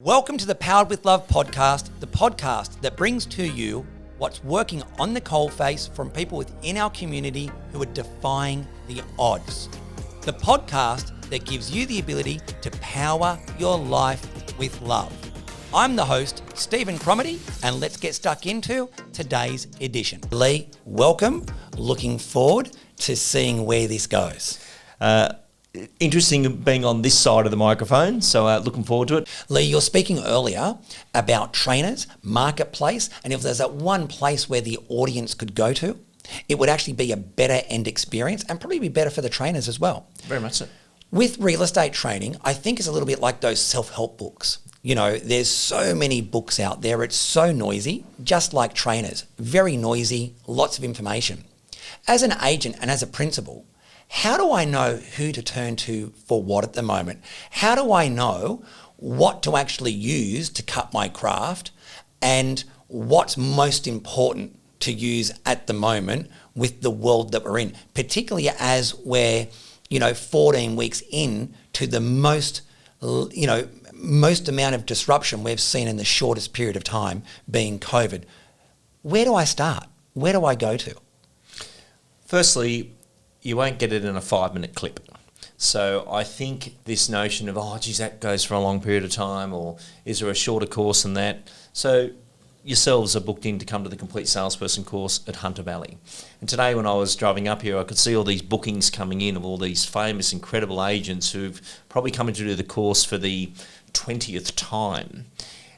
Welcome to the Powered with Love podcast, the podcast that brings to you what's working on the coalface from people within our community who are defying the odds. The podcast that gives you the ability to power your life with love. I'm the host, Stephen Cromedy, and let's get stuck into today's edition. Lee, welcome. Looking forward to seeing where this goes. Interesting being on this side of the microphone, so looking forward to it. Lee, you're speaking earlier about trainers, marketplace, and if there's that one place where the audience could go to, it would actually be a better end experience and probably be better for the trainers as well. Very much so. With real estate training, I think it's a little bit like those self-help books. You know, there's so many books out there, it's so noisy, just like trainers, very noisy, lots of information. As an agent and as a principal, how do I know who to turn to for what at the moment? How do I know what to actually use to cut my craft and what's most important to use at the moment with the world that we're in, particularly as we're, 14 weeks in to the most amount of disruption we've seen in the shortest period of time being COVID. Where do I start? Where do I go to? Firstly, you won't get it in a 5-minute clip. So I think this notion of, that goes for a long period of time, or is there a shorter course than that? So yourselves are booked in to come to the Complete Salesperson course at Hunter Valley. And today when I was driving up here, I could see all these bookings coming in of all these famous, incredible agents who've probably come in to do the course for the 20th time.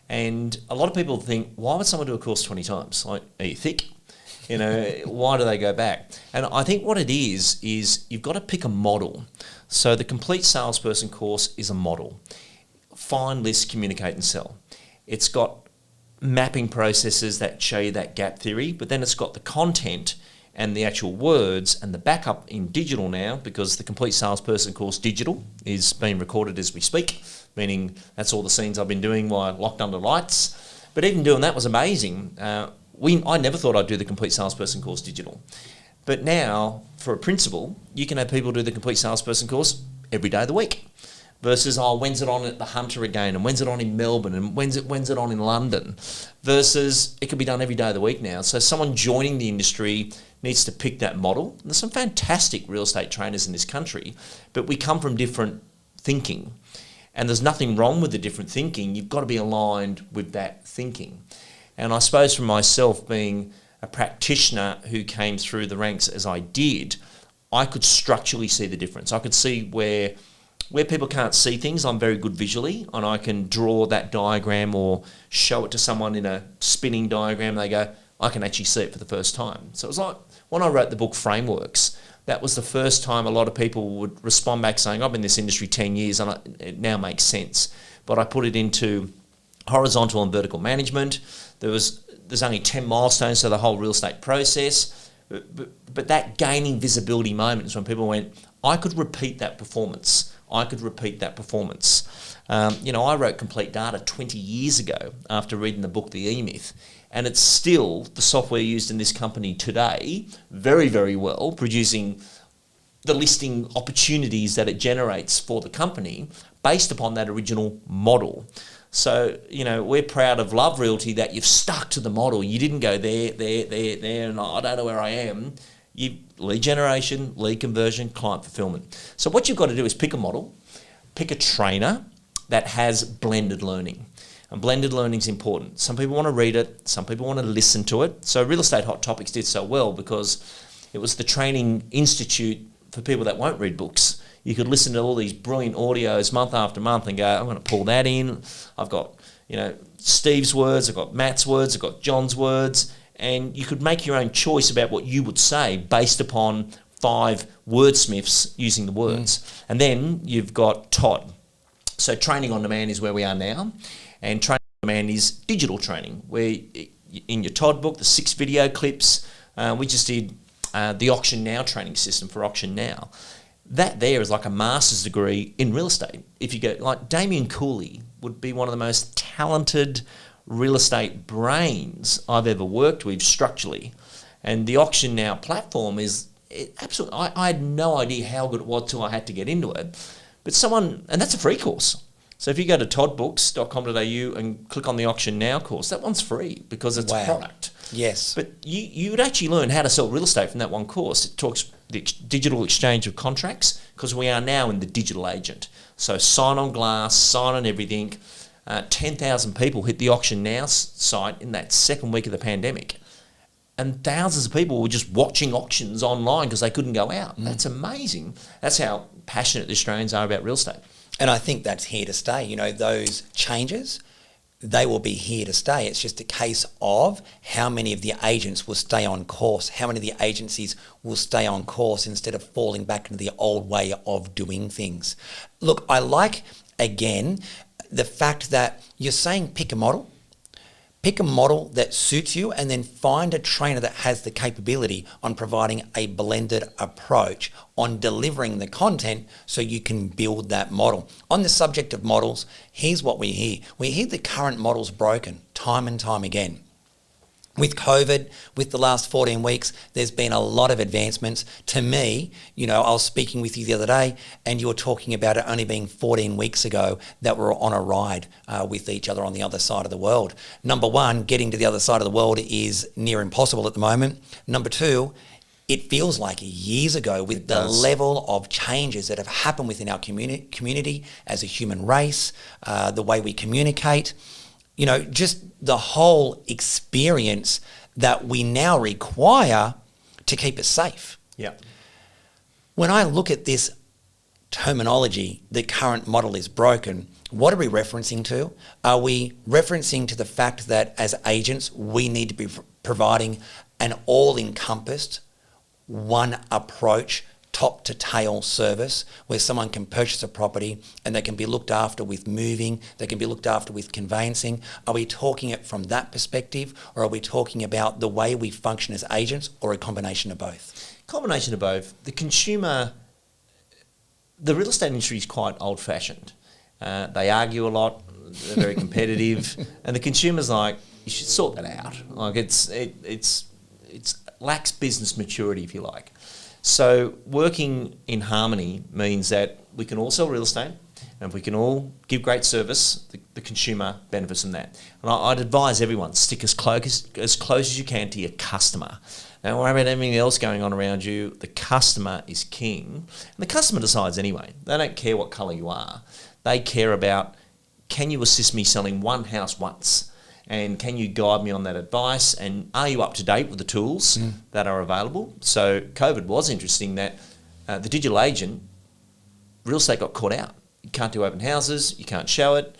And a lot of people think, why would someone do a course 20 times? Like, are you thick? Why do they go back? And I think what it is you've got to pick a model. So the Complete Salesperson course is a model. Find, list, communicate and sell. It's got mapping processes that show you that gap theory, but then it's got the content and the actual words and the backup in digital now, because the Complete Salesperson course digital is being recorded as we speak, meaning that's all the scenes I've been doing while locked under lights. But even doing that was amazing. I never thought I'd do the Complete Salesperson course digital. But now, for a principal, you can have people do the Complete Salesperson course every day of the week. Versus, when's it on at the Hunter again? And when's it on in Melbourne? And when's it on in London? Versus, it could be done every day of the week now. So someone joining the industry needs to pick that model. And there's some fantastic real estate trainers in this country, but we come from different thinking. And there's nothing wrong with the different thinking. You've got to be aligned with that thinking. And I suppose for myself, being a practitioner who came through the ranks as I did, I could structurally see the difference. I could see where people can't see things, I'm very good visually, and I can draw that diagram or show it to someone in a spinning diagram, and they go, I can actually see it for the first time. So it was like when I wrote the book Frameworks, that was the first time a lot of people would respond back saying, I've been in this industry 10 years and it now makes sense. But I put it into horizontal and vertical management. There's only 10 milestones to the whole real estate process, but that gaining visibility moment is when people went, I could repeat that performance. I wrote Complete Data 20 years ago after reading the book The E-Myth, and it's still the software used in this company today very, very well, producing the listing opportunities that it generates for the company based upon that original model. So, we're proud of Love Realty that you've stuck to the model. You didn't go there, and I don't know where I am. You lead generation, lead conversion, client fulfillment. So what you've got to do is pick a model, pick a trainer that has blended learning. And blended learning is important. Some people want to read it, some people want to listen to it. So Real Estate Hot Topics did so well because it was the training institute for people that won't read books. You could listen to all these brilliant audios month after month and go, I'm going to pull that in. I've got, Steve's words, I've got Matt's words, I've got John's words. And you could make your own choice about what you would say based upon 5 wordsmiths using the words. And then you've got Todd. So training on demand is where we are now. And training on demand is digital training, where in your Todd book, the 6 video clips, we just did the Auction Now training system for Auction Now. That there is like a master's degree in real estate. If you go, like Damien Cooley would be one of the most talented real estate brains I've ever worked with structurally. And the Auction Now platform is absolutely, I had no idea how good it was till I had to get into it. But someone, and that's a free course. So if you go to toddbooks.com.au and click on the Auction Now course, that one's free because it's a product. Yes. But you would actually learn how to sell real estate from that one course. It talks the digital exchange of contracts because we are now in the digital agent. So sign on glass, sign on everything. 10,000 people hit the Auction Now site in that second week of the pandemic. And thousands of people were just watching auctions online because they couldn't go out. That's amazing. That's how passionate the Australians are about real estate. And I think that's here to stay. You know, those changes, they will be here to stay. It's just a case of how many of the agents will stay on course, how many of the agencies will stay on course instead of falling back into the old way of doing things. Look, I like, again, the fact that you're saying pick a model that suits you and then find a trainer that has the capability on providing a blended approach on delivering the content so you can build that model. On the subject of models, here's what we hear. We hear the current model's broken time and time again. With COVID, with the last 14 weeks, there's been a lot of advancements. To me, you know, I was speaking with you the other day and you were talking about it only being 14 weeks ago that we're on a ride with each other on the other side of the world. Number one, getting to the other side of the world is near impossible at the moment. Number two, it feels like years ago with the level of changes that have happened within our community as a human race, the way we communicate. You know, just the whole experience that we now require to keep us safe. Yeah. When I look at this terminology, the current model is broken, what are we referencing to? Are we referencing to the fact that as agents, we need to be providing an all-encompassed, one approach, top to tail service where someone can purchase a property and they can be looked after with moving, they can be looked after with conveyancing? Are we talking it from that perspective, or are we talking about the way we function as agents, or a combination of both? Combination of both. The consumer, the real estate industry is quite old fashioned. They argue a lot, they're very competitive, and the consumer's like, you should sort that out. Like it's lacks business maturity, if you like. So working in harmony means that we can all sell real estate, and if we can all give great service, the consumer benefits from that. And I'd advise everyone, stick as close as you can to your customer. Don't worry about anything else going on around you. The customer is king. And the customer decides anyway. They don't care what colour you are. They care about, can you assist me selling one house once? And can you guide me on that advice? And are you up to date with the tools that are available? So COVID was interesting that the digital agent, real estate got caught out. You can't do open houses, you can't show it.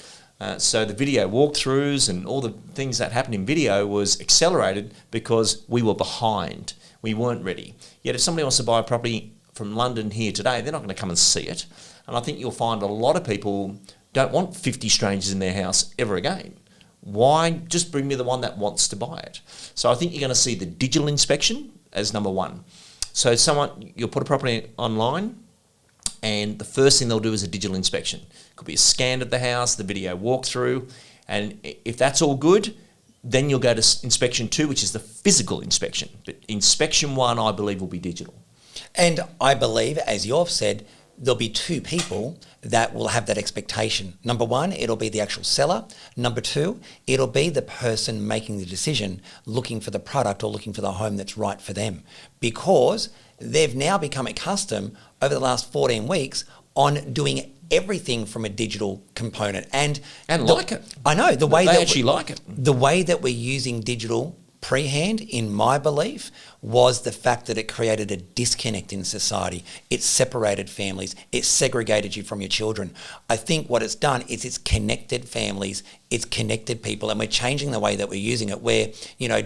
So the video walkthroughs and all the things that happened in video was accelerated because we were behind. We weren't ready. Yet if somebody wants to buy a property from London here today, they're not going to come and see it. And I think you'll find a lot of people don't want 50 strangers in their house ever again. Why? Just bring me the one that wants to buy it. So I think you're going to see the digital inspection as number one. So you'll put a property online, and the first thing they'll do is a digital inspection. Could be a scan of the house, the video walkthrough, and if that's all good, then you'll go to inspection 2, which is the physical inspection. But inspection 1, I believe, will be digital. And I believe, as you've said, there'll be 2 people that will have that expectation. Number 1, it'll be the actual seller. Number 2, it'll be the person making the decision, looking for the product or looking for the home that's right for them. Because they've now become accustomed over the last 14 weeks on doing everything from a digital component. And like it. I know. They actually like it. The way that we're using digital pre-hand, in my belief, was the fact that it created a disconnect in society. It separated families. It segregated you from your children. I think what it's done is it's connected families. It's connected people, and we're changing the way that we're using it. We're,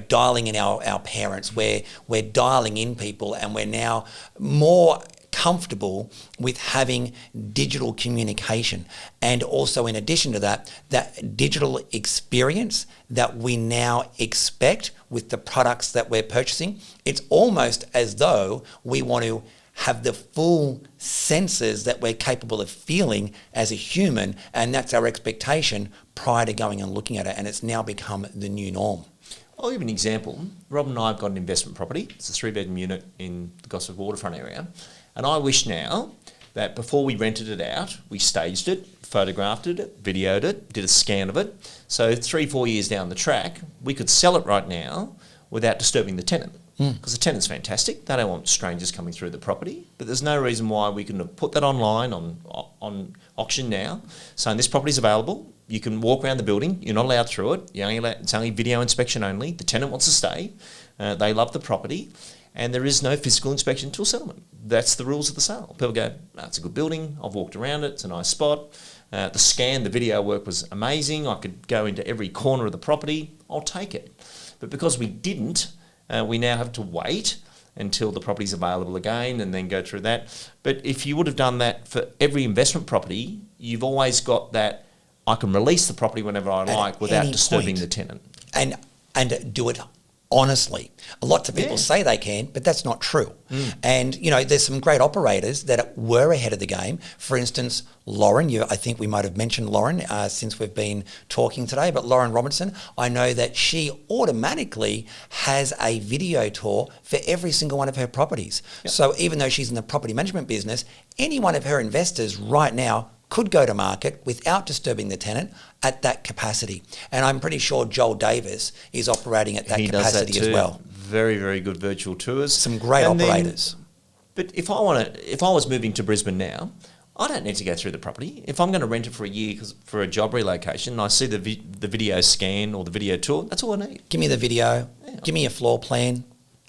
dialing in our parents. We're dialing in people, and we're now more comfortable with having digital communication. And also, in addition to that digital experience that we now expect with the products that we're purchasing, it's almost as though we want to have the full senses that we're capable of feeling as a human, and that's our expectation prior to going and looking at it, and it's now become the new norm. I'll give you an example. Rob and I have got an investment property. It's a 3-bedroom unit in the Gosford waterfront area. And I wish now that before we rented it out, we staged it, photographed it, videoed it, did a scan of it. So 3-4 years down the track, we could sell it right now without disturbing the tenant. Because the tenant's fantastic. They don't want strangers coming through the property. But there's no reason why we couldn't have put that online on auction now, saying this property's available. You can walk around the building. You're not allowed through it. It's only video inspection only. The tenant wants to stay. They love the property. And there is no physical inspection until settlement. That's the rules of the sale. People go, it's a good building. I've walked around it. It's a nice spot. The video work was amazing. I could go into every corner of the property. I'll take it. But because we didn't, we now have to wait until the property's available again and then go through that. But if you would have done that for every investment property, you've always got that I can release the property whenever I like without disturbing the tenant. And do it honestly. Lots of people say they can, but that's not true. And, there's some great operators that were ahead of the game. For instance, Lauren, I think we might have mentioned Lauren since we've been talking today, but Lauren Robinson, I know that she automatically has a video tour for every single one of her properties. Yep. So even though she's in the property management business, any one of her investors right now could go to market without disturbing the tenant at that capacity. And I'm pretty sure Joel Davis is operating at that capacity as well. Very, very good virtual tours. Some great operators. But if I was moving to Brisbane now, I don't need to go through the property. If I'm going to rent it for a year for a job relocation, and I see the video scan or the video tour, that's all I need. Give me the video, give me a floor plan,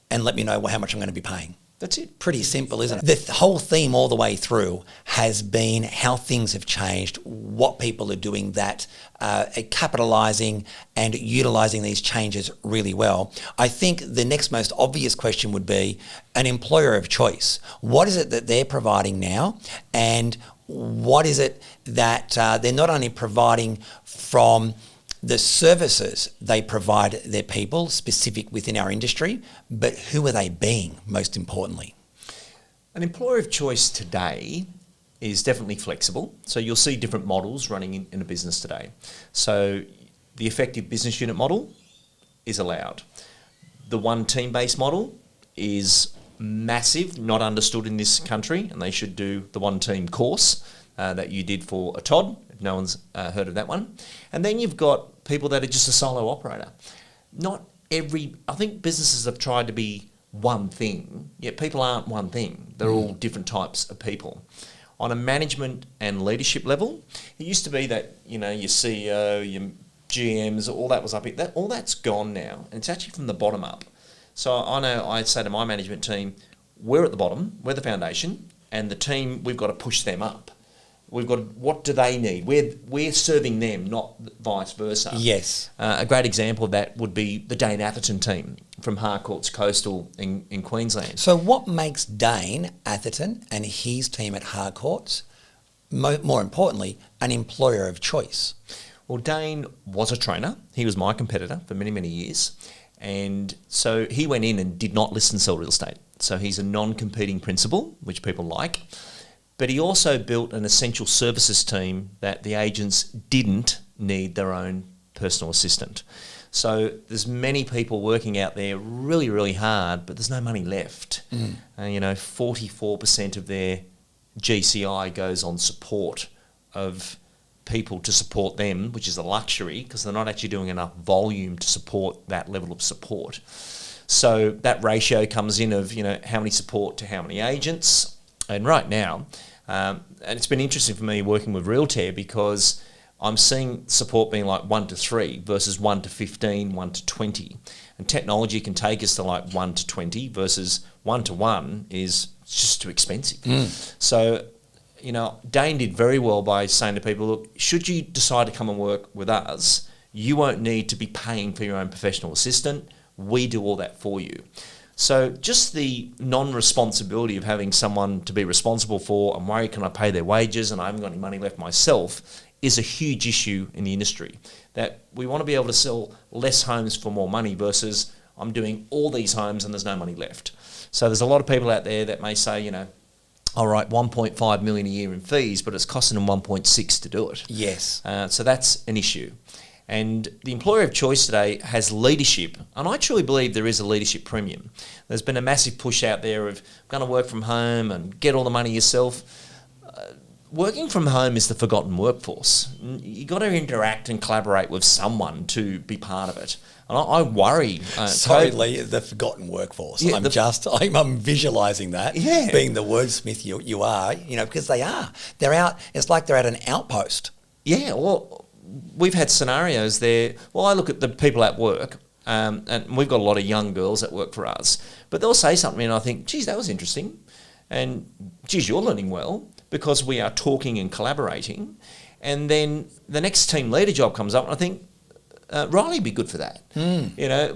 and let me know how much I'm going to be paying. That's it. Pretty simple, isn't it? The whole theme all the way through has been how things have changed, what people are doing that, capitalising and utilising these changes really well. I think the next most obvious question would be an employer of choice. What is it that they're providing now, and what is it that they're not only providing from the services they provide their people, specific within our industry, but who are they being, most importantly? An employer of choice today is definitely flexible. So you'll see different models running in a business today. So the effective business unit model is allowed. The one team-based model is massive, not understood in this country, and they should do the one team course that you did for a Todd, if no one's heard of that one. And then you've got people that are just a solo operator. I think businesses have tried to be one thing, yet people aren't one thing. They're all different types of people. On a management and leadership level, it used to be that, your CEO, your GMs, all that was up here. All that's gone now, and it's actually from the bottom up. So I know I say to my management team, we're at the bottom, we're the foundation, and the team, we've got to push them up. We've got, what do they need? We're serving them, not vice versa. Yes. A great example of that would be the Dane Atherton team from Harcourts Coastal in Queensland. So what makes Dane Atherton and his team at Harcourts, more importantly, an employer of choice? Well, Dane was a trainer. He was my competitor for many, many years. And so he went in and did not list and sell real estate. So he's a non-competing principal, which people like. But he also built an essential services team that the agents didn't need their own personal assistant. So there's many people working out there really, really hard, but there's no money left. 44% of their GCI goes on support of people to support them, which is a luxury because they're not actually doing enough volume to support that level of support. So that ratio comes in of, how many support to how many agents. And right now, and it's been interesting for me working with Realtair because I'm seeing support being like 1 to 3 versus 1 to 15, 1 to 20. And technology can take us to like 1 to 20 versus 1 to 1 is just too expensive. So, Dane did very well by saying to people, look, should you decide to come and work with us, you won't need to be paying for your own professional assistant. We do all that for you. So just the non-responsibility of having someone to be responsible for and worry, can I pay their wages and I haven't got any money left myself, is a huge issue in the industry. That we want to be able to sell less homes for more money versus I'm doing all these homes and there's no money left. So there's a lot of people out there that may say, all right, 1.5 million a year in fees, but it's costing them 1.6 to do it. Yes. So that's an issue. And the employer of choice today has leadership, and I truly believe there is a leadership premium. There's been a massive push out there of going to work from home and get all the money yourself. working from home is the forgotten workforce. You got to interact and collaborate with someone to be part of it. And I worry. Sorry, Lee, the forgotten workforce. Yeah, I'm visualising that. Yeah. Being the wordsmith you are, because they are. They're out. It's like they're at an outpost. Yeah. Well, we've had scenarios there. Well, I look at the people at work, and we've got a lot of young girls that work for us. But they'll say something, and I think, geez, that was interesting, and geez, you're learning well, because we are talking and collaborating. And then the next team leader job comes up, and I think, Riley'd be good for that,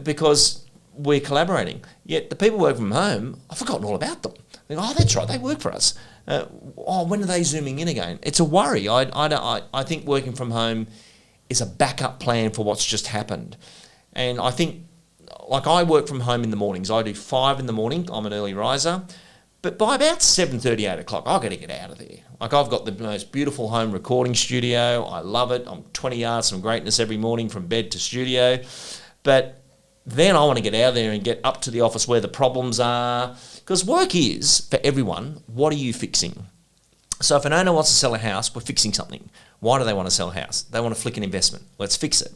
because we're collaborating. Yet the people working from home, I've forgotten all about them. They go, oh, that's right, they work for us. When are they zooming in again? It's a worry. I think working from home is a backup plan for what's just happened. And I think, like, I work from home in the mornings. I do 5 in the morning. I'm an early riser. But by about 7:30, 8 o'clock, I've got to get out of there. Like, I've got the most beautiful home recording studio. I love it. I'm 20 yards from greatness every morning from bed to studio. But then I want to get out of there and get up to the office where the problems are. Because work is, for everyone, what are you fixing? So if an owner wants to sell a house, we're fixing something. Why do they want to sell a house? They want to flick an investment. Let's fix it.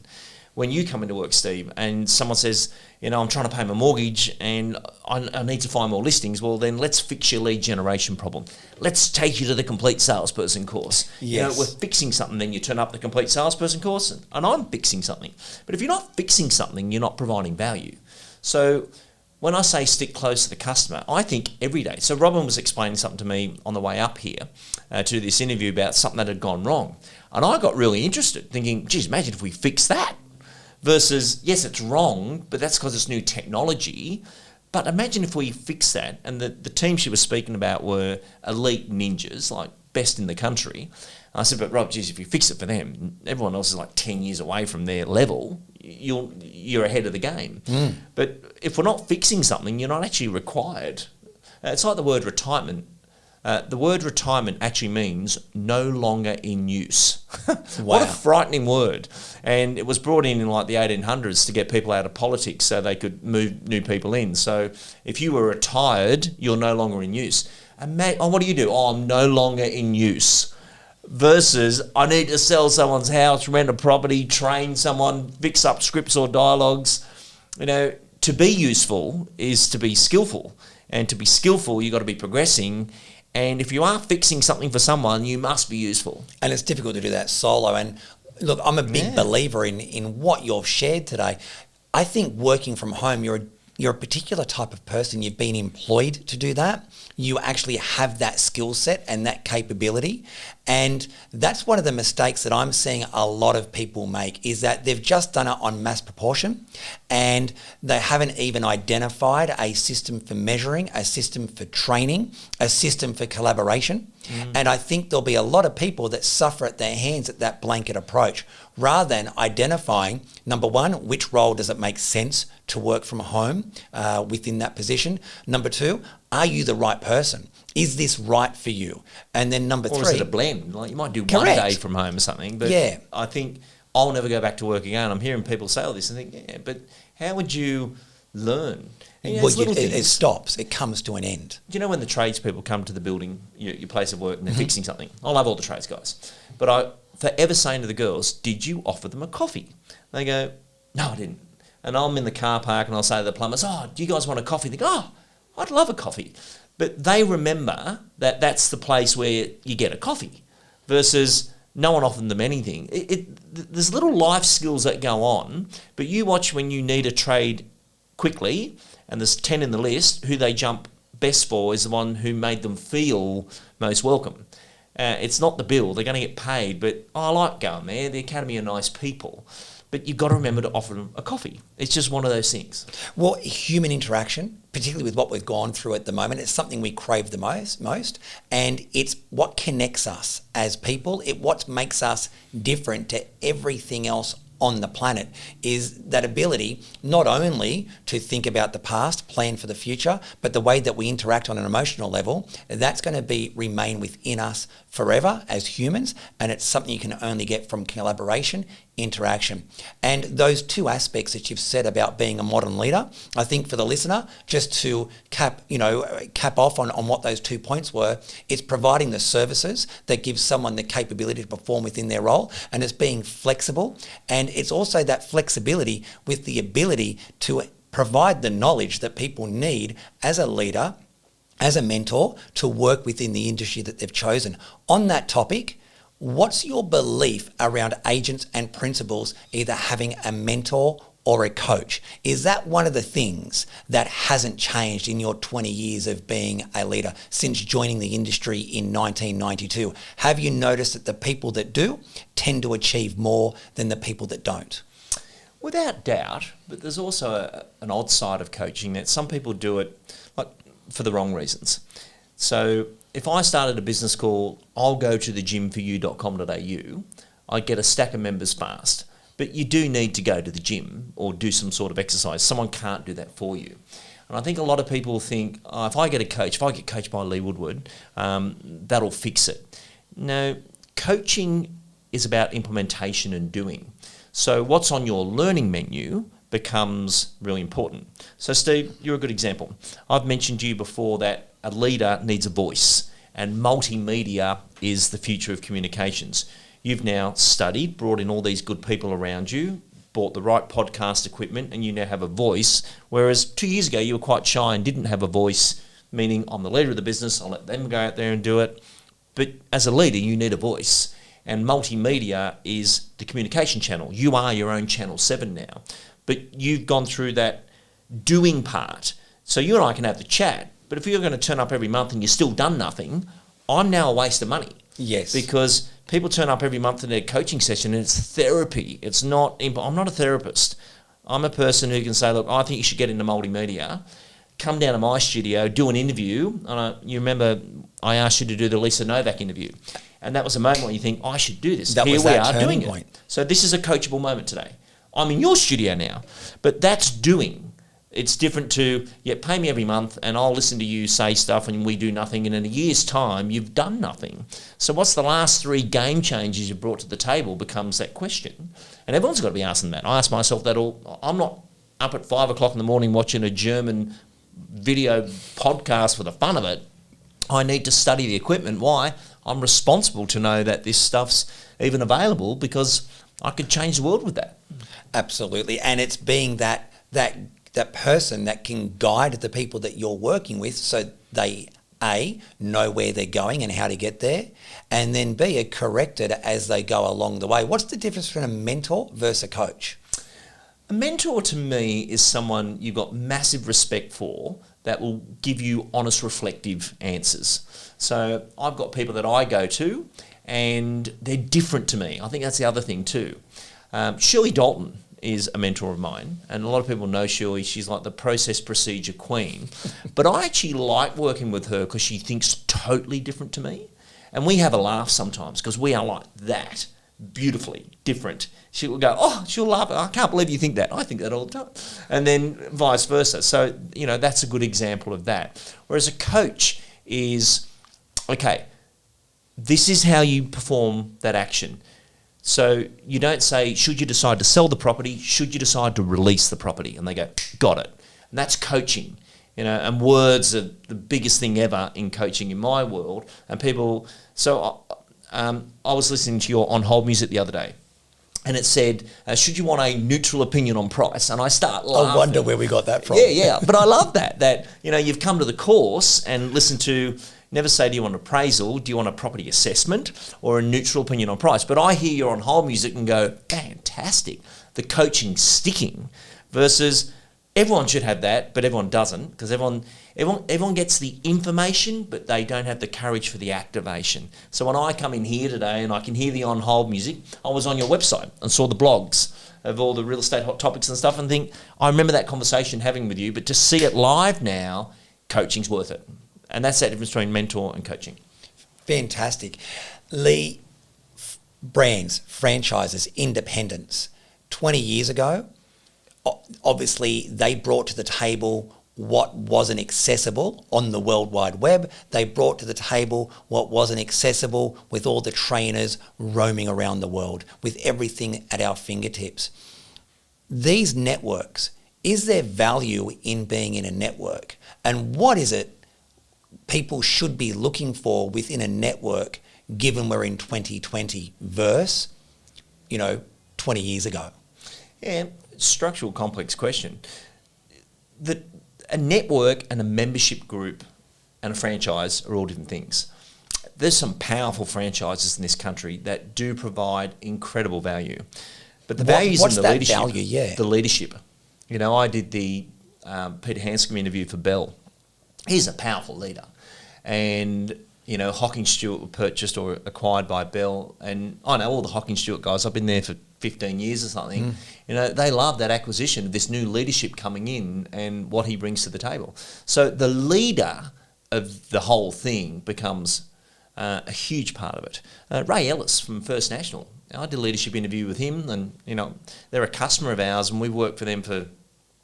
When you come into work, Steve, and someone says, I'm trying to pay my mortgage and I need to find more listings, well, then let's fix your lead generation problem. Let's take you to the complete salesperson course. Yes. We're fixing something, then you turn up the complete salesperson course, and I'm fixing something. But if you're not fixing something, you're not providing value. So when I say stick close to the customer, I think every day. So Robin was explaining something to me on the way up here to this interview about something that had gone wrong. And I got really interested, thinking, geez, imagine if we fix that. Versus, yes, it's wrong, but that's because it's new technology. But imagine if we fix that, and the team she was speaking about were elite ninjas, like best in the country. I said, but Rob, geez, if you fix it for them, everyone else is like 10 years away from their level, you're ahead of the game. But if we're not fixing something, you're not actually required. It's like the word retirement. The word retirement actually means no longer in use. Wow. What a frightening word. And it was brought in like the 1800s to get people out of politics so they could move new people in. So if you were retired, you're no longer in use. And what do you do? Oh, I'm no longer in use. Versus, I need to sell someone's house, rent a property, train someone, fix up scripts or dialogues. To be useful is to be skillful. And to be skillful, you've got to be progressing. And if you are fixing something for someone, you must be useful. And it's difficult to do that solo. And look, I'm a big believer in what you've shared today. I think working from home, you're a particular type of person. You've been employed to do that. You actually have that skill set and that capability. And that's one of the mistakes that I'm seeing a lot of people make, is that they've just done it on mass proportion and they haven't even identified a system for measuring, a system for training, a system for collaboration. And I think there'll be a lot of people that suffer at their hands at that blanket approach, rather than identifying, number one, which role does it make sense to work from home within that position? Number two, are you the right person? Is this right for you? And then number three... Or is it a blend? Like, you might do one day from home or something, but I think I'll never go back to work again. I'm hearing people say all this and think, but how would you learn? It stops. It comes to an end. Do you know when the tradespeople come to the building, your place of work, and they're fixing something? I love all the trades guys. But I forever saying to the girls, did you offer them a coffee? They go, no, I didn't. And I'm in the car park and I'll say to the plumbers, oh, do you guys want a coffee? They go, oh, I'd love a coffee. But they remember that that's the place where you get a coffee versus no one offered them anything. There's little life skills that go on, but you watch when you need a trade quickly and there's 10 in the list, who they jump best for is the one who made them feel most welcome. It's not the bill, they're going to get paid, but I like going there. The Academy are nice people. But you've got to remember to offer them a coffee. It's just one of those things. Well, human interaction, particularly with what we've gone through at the moment, it's something we crave the most. And it's what connects us as people. What makes us different to everything else on the planet is that ability not only to think about the past, plan for the future, but the way that we interact on an emotional level, that's going to remain within us forever as humans, and it's something you can only get from collaboration interaction. And those two aspects that you've said about being a modern leader, I think for the listener, just to cap off on what those 2 points were, it's providing the services that give someone the capability to perform within their role, and it's being flexible. And it's also that flexibility with the ability to provide the knowledge that people need as a leader, as a mentor, to work within the industry that they've chosen. On that topic, what's your belief around agents and principals either having a mentor or a coach? Is that one of the things that hasn't changed in your 20 years of being a leader since joining the industry in 1992? Have you noticed that the people that do tend to achieve more than the people that don't? Without doubt, but there's also an odd side of coaching that some people do it like for the wrong reasons. So if I started a business called I'll go to the gymforyou.com.au, I'd get a stack of members fast. But you do need to go to the gym or do some sort of exercise. Someone can't do that for you. And I think a lot of people think, oh, if I get coached by Lee Woodward, that'll fix it. No, coaching is about implementation and doing. So what's on your learning menu becomes really important. So Steve, you're a good example. I've mentioned to you before that a leader needs a voice, and multimedia is the future of communications. You've now studied, brought in all these good people around you, bought the right podcast equipment, and you now have a voice, whereas 2 years ago you were quite shy and didn't have a voice, meaning I'm the leader of the business, I'll let them go out there and do it. But as a leader, you need a voice, and multimedia is the communication channel. You are your own Channel 7 now, but you've gone through that doing part. So you and I can have the chat, but if you're going to turn up every month and you've still done nothing, I'm now a waste of money. Yes. Because people turn up every month to their coaching session and it's therapy. I'm not a therapist. I'm a person who can say, look, I think you should get into multimedia, come down to my studio, do an interview. And you remember I asked you to do the Lisa Novak interview. And that was a moment where you think, I should do this. Here we are doing it. So this is a coachable moment today. I'm in your studio now, but that's doing. It's different to, pay me every month and I'll listen to you say stuff and we do nothing, and in a year's time, you've done nothing. So what's the last 3 game changes you brought to the table becomes that question. And everyone's got to be asking that. I ask myself that all. I'm not up at 5 o'clock in the morning watching a German video podcast for the fun of it. I need to study the equipment. Why? I'm responsible to know that this stuff's even available because I could change the world with that. Absolutely. And it's being that person that can guide the people that you're working with so they, A, know where they're going and how to get there, and then B, are corrected as they go along the way. What's the difference between a mentor versus a coach? A mentor to me is someone you've got massive respect for that will give you honest, reflective answers. So I've got people that I go to and they're different to me. I think that's the other thing too. Shirley Dalton is a mentor of mine, and a lot of people know Shirley. She's like the process procedure queen. But I actually like working with her because she thinks totally different to me. And we have a laugh sometimes because we are like that, beautifully different. She will go, oh, she'll laugh. I can't believe you think that. I think that all the time. And then vice versa. So, that's a good example of that. Whereas a coach is, okay, this is how you perform that action. So you don't say, should you decide to sell the property? Should you decide to release the property? And they go, got it. And that's coaching. And words are the biggest thing ever in coaching in my world. And people, so I was listening to your On Hold music the other day, and it said, should you want a neutral opinion on price? And I start laughing. I wonder where we got that from. Yeah. But I love that, you've come to the course and listened to, never say, do you want an appraisal, do you want a property assessment, or a neutral opinion on price? But I hear your On Hold music and go, fantastic. The coaching's sticking. Versus everyone should have that, but everyone doesn't, because everyone gets the information, but they don't have the courage for the activation. So when I come in here today and I can hear the On Hold music, I was on your website and saw the blogs of all the real estate hot topics and stuff and think, I remember that conversation having with you, but to see it live now, coaching's worth it. And that's that difference between mentor and coaching. Fantastic. Lee, brands, franchises, independents, 20 years ago, obviously they brought to the table what wasn't accessible on the World Wide Web. They brought to the table what wasn't accessible with all the trainers roaming around the world, with everything at our fingertips. These networks, is there value in being in a network? And what is it people should be looking for within a network, given we're in 2020 versus, 20 years ago? Yeah, structural complex question. A network and a membership group and a franchise are all different things. There's some powerful franchises in this country that do provide incredible value. But the values in the leadership. Value? Yeah. The leadership. I did the Peter Hanscom interview for Bell. He's a powerful leader. And, Hocking Stewart were purchased or acquired by Bell. And I know all the Hocking Stewart guys. I've been there for 15 years or something. They love that acquisition of this new leadership coming in and what he brings to the table. So the leader of the whole thing becomes a huge part of it. Ray Ellis from First National. I did a leadership interview with him, and they're a customer of ours, and we've worked for them for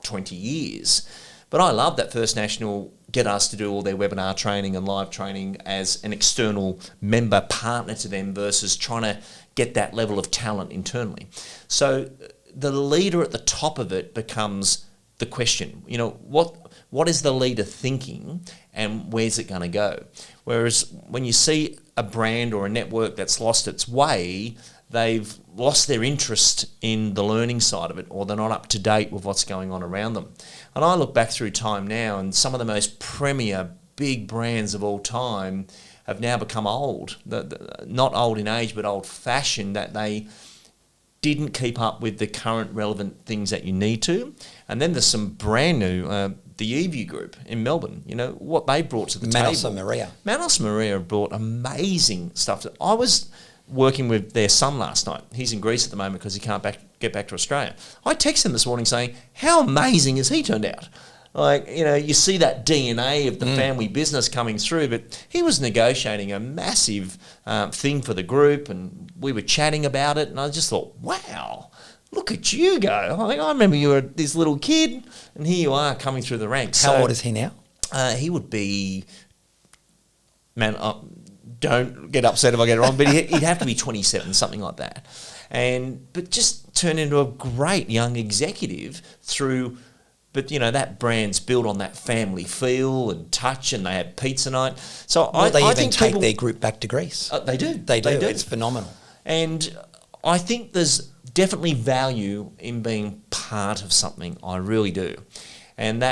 20 years. But I love that First National get us to do all their webinar training and live training as an external member partner to them versus trying to get that level of talent internally. So the leader at the top of it becomes the question. What is the leader thinking, and where's it going to go? Whereas when you see a brand or a network that's lost its way, they've lost their interest in the learning side of it, or they're not up to date with what's going on around them. And I look back through time now, and some of the most premier big brands of all time have now become old. Not old in age, but old-fashioned, that they didn't keep up with the current relevant things that you need to. And then there's some brand new, the eView Group in Melbourne, what they brought to the Manos table. and Maria. Manos and Maria brought amazing stuff. I was working with their son last night. He's in Greece at the moment because he can't get back to Australia. I texted him this morning saying, how amazing has he turned out? You see that DNA of the family business coming through, but he was negotiating a massive thing for the group, and we were chatting about it, and I just thought, wow, look at you go. I remember you were this little kid, and here you are coming through the ranks. How old is he now? He would be, don't get upset if I get it wrong, but he'd have to be 27, something like that. But just turn into a great young executive through. But that brand's built on that family feel and touch, and they have pizza night. So I think take their group back to Greece. They do. They do. It's phenomenal. And I think there's definitely value in being part of something. I really do. And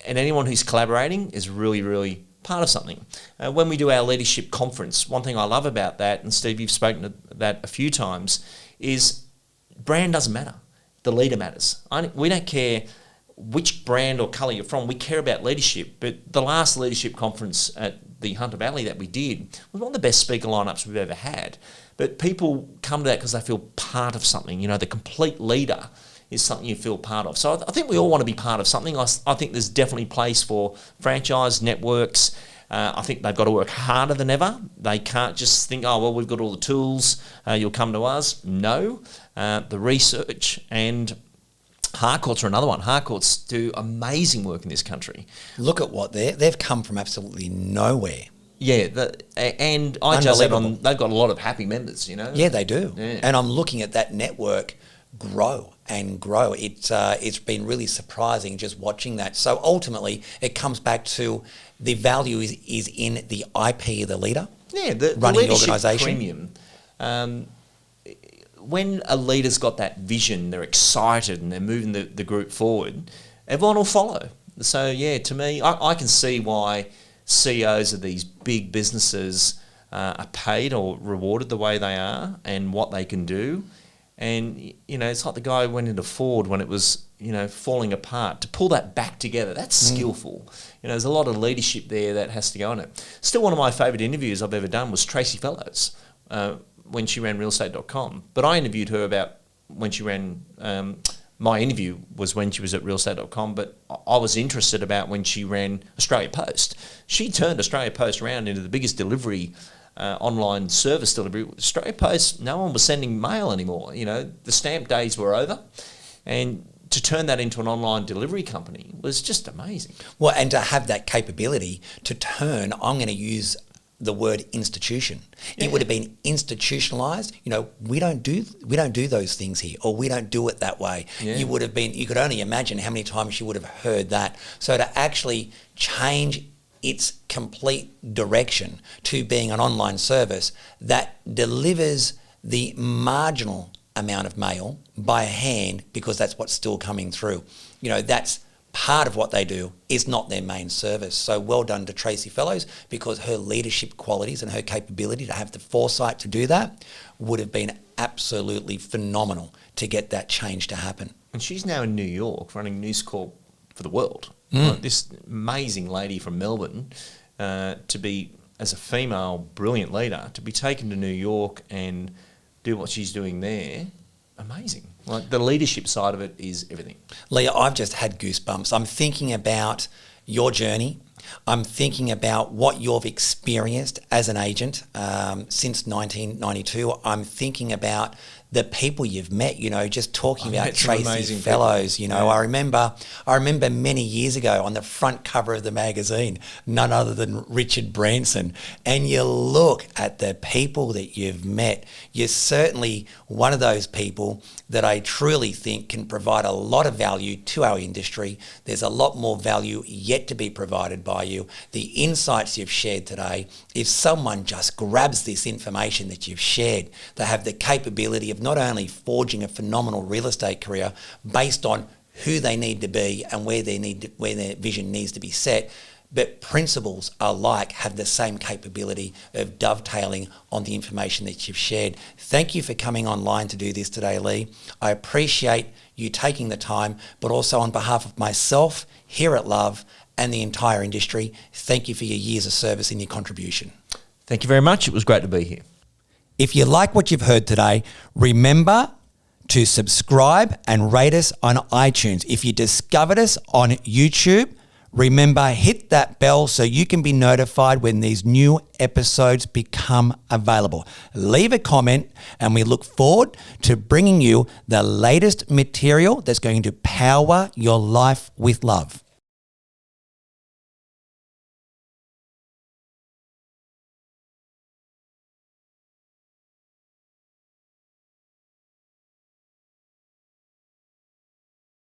anyone who's collaborating is really, really part of something. When we do our leadership conference, one thing I love about that, and Steve, you've spoken to that a few times, is brand doesn't matter. The leader matters. We don't care which brand or colour you're from. We care about leadership. But the last leadership conference at the Hunter Valley that we did was one of the best speaker lineups we've ever had. But people come to that because they feel part of something. The complete leader is something you feel part of. So I think we all want to be part of something. I think there's definitely place for franchise networks. I think they've got to work harder than ever. They can't just think, we've got all the tools, you'll come to us. No. The research and Harcourts are another one. Harcourts do amazing work in this country. Look at what they've come from absolutely nowhere. Yeah, and I just said they've got a lot of happy members, Yeah, they do. Yeah. And I'm looking at that network grow and grow. It's been really surprising just watching that. So ultimately, it comes back to the value is in the IP of the leader. Yeah, the running the leadership organisation. Premium. When a leader's got that vision, they're excited and they're moving the group forward, everyone will follow. So, yeah, to me, I can see why CEOs of these big businesses are paid or rewarded the way they are and what they can do. And, it's like the guy who went into Ford when it was, falling apart. To pull that back together, that's skillful. There's a lot of leadership there that has to go in it. Still, one of my favourite interviews I've ever done was Tracy Fellows. When she ran realestate.com. But I interviewed her about when she ran, my interview was when she was at realestate.com, but I was interested about when she ran Australia Post. She turned Australia Post around into the biggest delivery, online service delivery. Australia Post, no one was sending mail anymore. The stamp days were over. And to turn that into an online delivery company was just amazing. Well, and to have that capability to turn, I'm going to use the word institution. Yeah. It would have been institutionalized. You know, we don't do those things here, or we don't do it that way. Yeah. You could only imagine how many times you would have heard that. So to actually change its complete direction to being an online service that delivers the marginal amount of mail by hand, because that's what's still coming through. You know, that's part of what they do, is not their main service. So well done to Tracy Fellows, because her leadership qualities and her capability to have the foresight to do that would have been absolutely phenomenal to get that change to happen. And she's now in New York running News Corp for the world. Like this amazing lady from Melbourne, to be, as a female brilliant leader, to be taken to New York and do what she's doing there, amazing. Like, the leadership side of it is everything. Leah, I've just had goosebumps. I'm thinking about your journey. I'm thinking about what you've experienced as an agent since 1992. I'm thinking about the people you've met, you know, just talking about Tracy Fellows, you know. Yeah. I remember many years ago on the front cover of the magazine, none other than Richard Branson. And you look at the people that you've met, you're certainly one of those people that I truly think can provide a lot of value to our industry. There's a lot more value yet to be provided by you. The insights you've shared today, if someone just grabs this information that you've shared, they have the capability of not only forging a phenomenal real estate career based on who they need to be and where their vision needs to be set, but principles alike have the same capability of dovetailing on the information that you've shared. Thank you for coming online to do this today, Lee. I appreciate you taking the time, but also on behalf of myself here at Love and the entire industry, thank you for your years of service and your contribution. Thank you very much. It was great to be here. If you like what you've heard today, remember to subscribe and rate us on iTunes. If you discovered us on YouTube, remember, hit that bell so you can be notified when these new episodes become available. Leave a comment, and we look forward to bringing you the latest material that's going to power your life with love.